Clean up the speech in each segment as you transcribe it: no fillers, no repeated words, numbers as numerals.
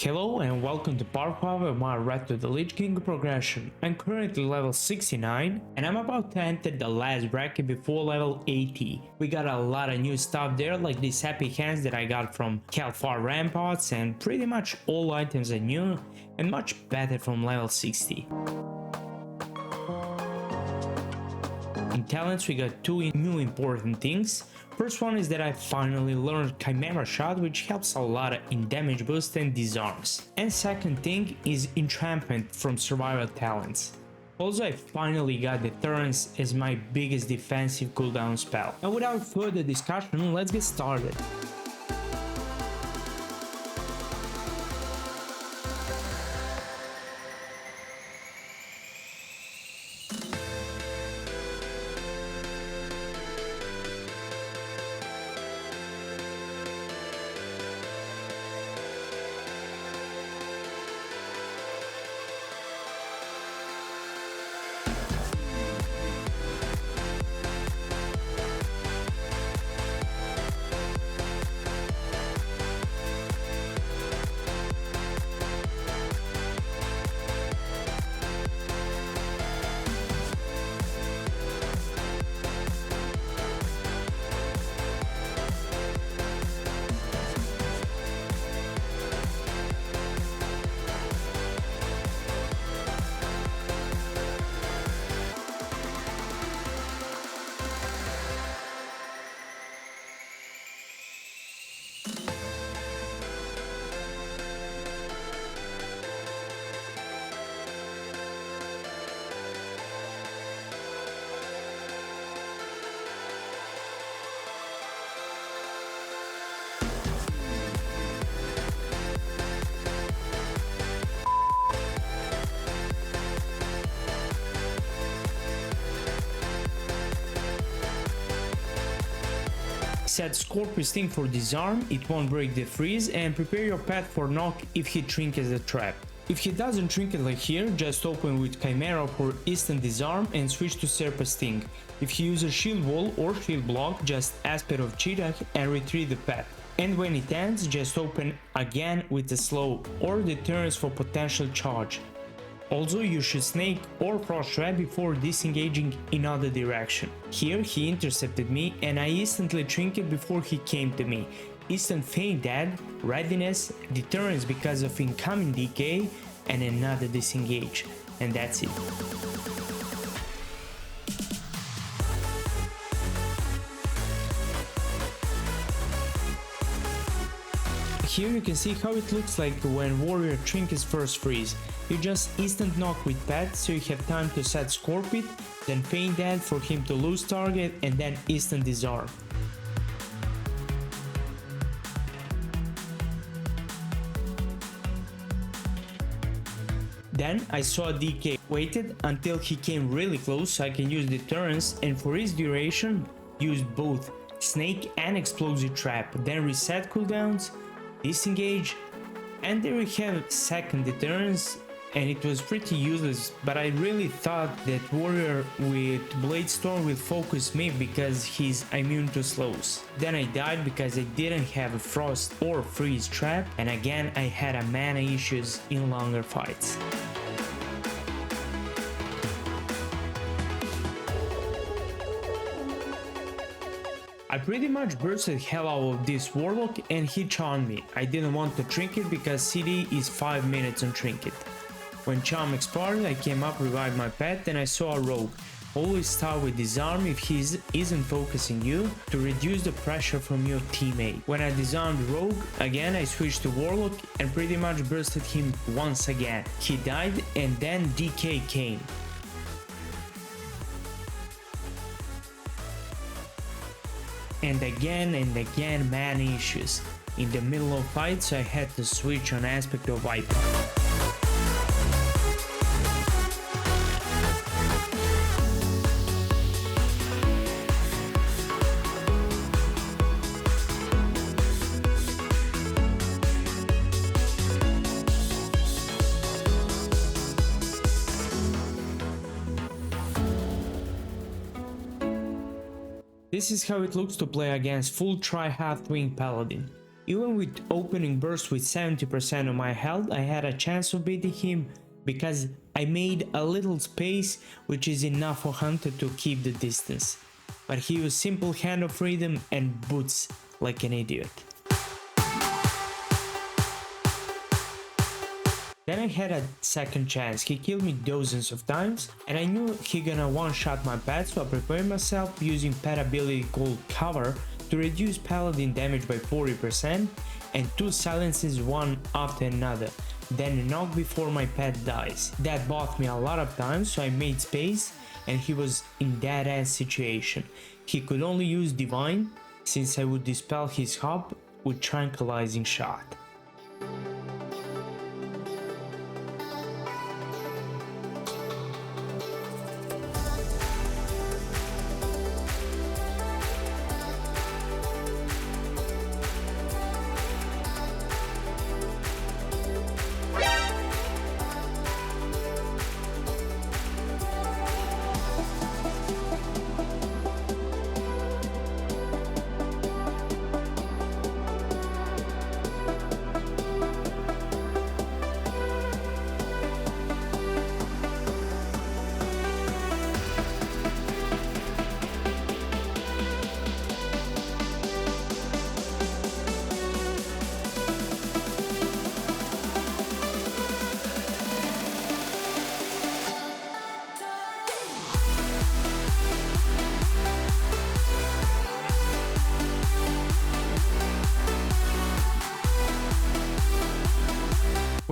Hello and welcome to part 5 of my Red to the Lich King progression. I'm currently level 69 and I'm about to enter the last bracket before level 80. We got a lot of new stuff there, like these happy hands that I got from Hellfire Ramparts, and pretty much all items are new and much better from level 60. In talents we got two new important things. First one is that I finally learned Chimera Shot, which helps a lot in damage boost and disarms. And second thing is Entrampment from survival talents. Also, I finally got Deterrence as my biggest defensive cooldown spell. And without further discussion, let's get started. Set Scorpion Sting for disarm, it won't break the freeze, and prepare your pet for knock if he trinkets the trap. If he doesn't trinket like here, just open with Chimera for instant disarm and switch to Serpent Sting. If he uses shield wall or shield block, just Aspect of Cheetah and retrieve the pet. And when it ends, just open again with the slow or Deterrence for potential charge. Also, you should snake or frost trap before disengaging in other direction. Here he intercepted me and I instantly trinket before he came to me. Instant feign dead, readiness, deterrence because of incoming DK, and another disengage. And that's it. Here you can see how it looks like when warrior trinkets first freeze. You just instant knock with pet, so you have time to set Scorpit, then feign dead for him to lose target, and then instant disarm. Then I saw DK, waited until he came really close so I can use Deterrence, and for his duration used both Snake and Explosive Trap, then reset cooldowns, disengage, and there we have second Deterrence, and it was pretty useless, but I really thought that warrior with Blade Storm will focus me because he's immune to slows. Then I died because I didn't have a frost or freeze trap, and again I had a mana issues in longer fights. I pretty much bursted hell out of this Warlock and he charmed me. I didn't want to trinket because CD is 5 minutes on trinket. When charm expired, I came up, revived my pet, and I saw a rogue. Always start with disarm if he isn't focusing you to reduce the pressure from your teammate. When I disarmed rogue, again I switched to Warlock and pretty much bursted him once again. He died and then DK came. And again mana issues. In the middle of fight, so I had to switch on Aspect of Viper. This is how it looks to play against full try half-wing Paladin. Even with opening burst with 70% of my health, I had a chance of beating him because I made a little space, which is enough for Hunter to keep the distance. But he used simple Hand of Freedom and boots like an idiot. Then I had a second chance. He killed me dozens of times and I knew he gonna one-shot my pet, so I prepared myself using pet ability called Cover to reduce Paladin damage by 40% and 2 silences one after another, then a knock before my pet dies. That bought me a lot of time, so I made space and he was in that ass situation. He could only use Divine since I would dispel his hub with Tranquilizing Shot.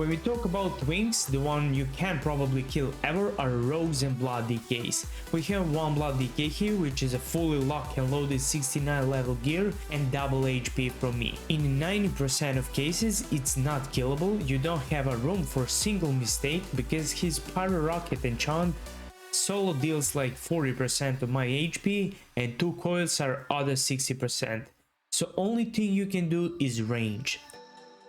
When we talk about wings, the one you can probably kill ever are rogues and blood DKs. We have one blood DK here, which is a fully locked and loaded 69 level gear and double HP from me. In 90% of cases it's not killable, you don't have a room for a single mistake because his Pyro Rocket enchant solo deals like 40% of my HP and 2 coils are other 60%. So only thing you can do is range.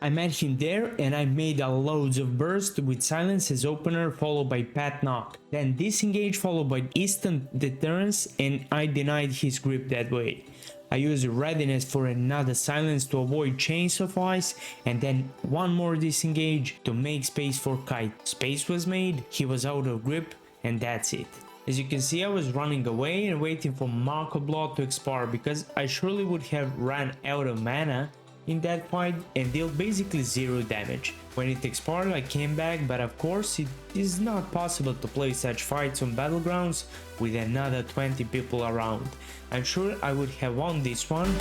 I met him there and I made a loads of burst with silence as opener followed by pat knock, then disengage followed by instant deterrence, and I denied his grip that way. I used readiness for another silence to avoid chains of ice and then one more disengage to make space for kite. Space was made, he was out of grip, and that's it. As you can see, I was running away and waiting for Mark of Blood to expire because I surely would have ran out of mana in that fight and dealt basically 0 damage. When it expired I came back, but of course it is not possible to play such fights on battlegrounds with another 20 people around. I'm sure I would have won this one.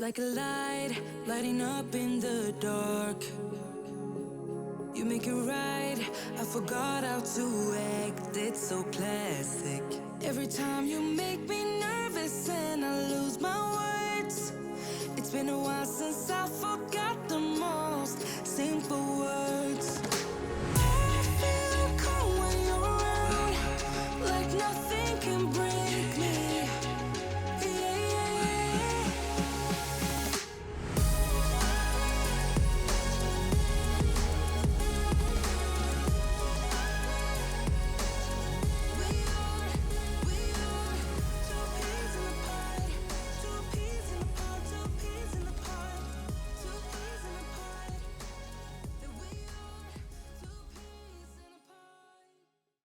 like a light, lighting up in the dark. You make it right, I forgot how to act, it's so classic. Every time you make me nervous and I lose my words. It's been a while since I forgot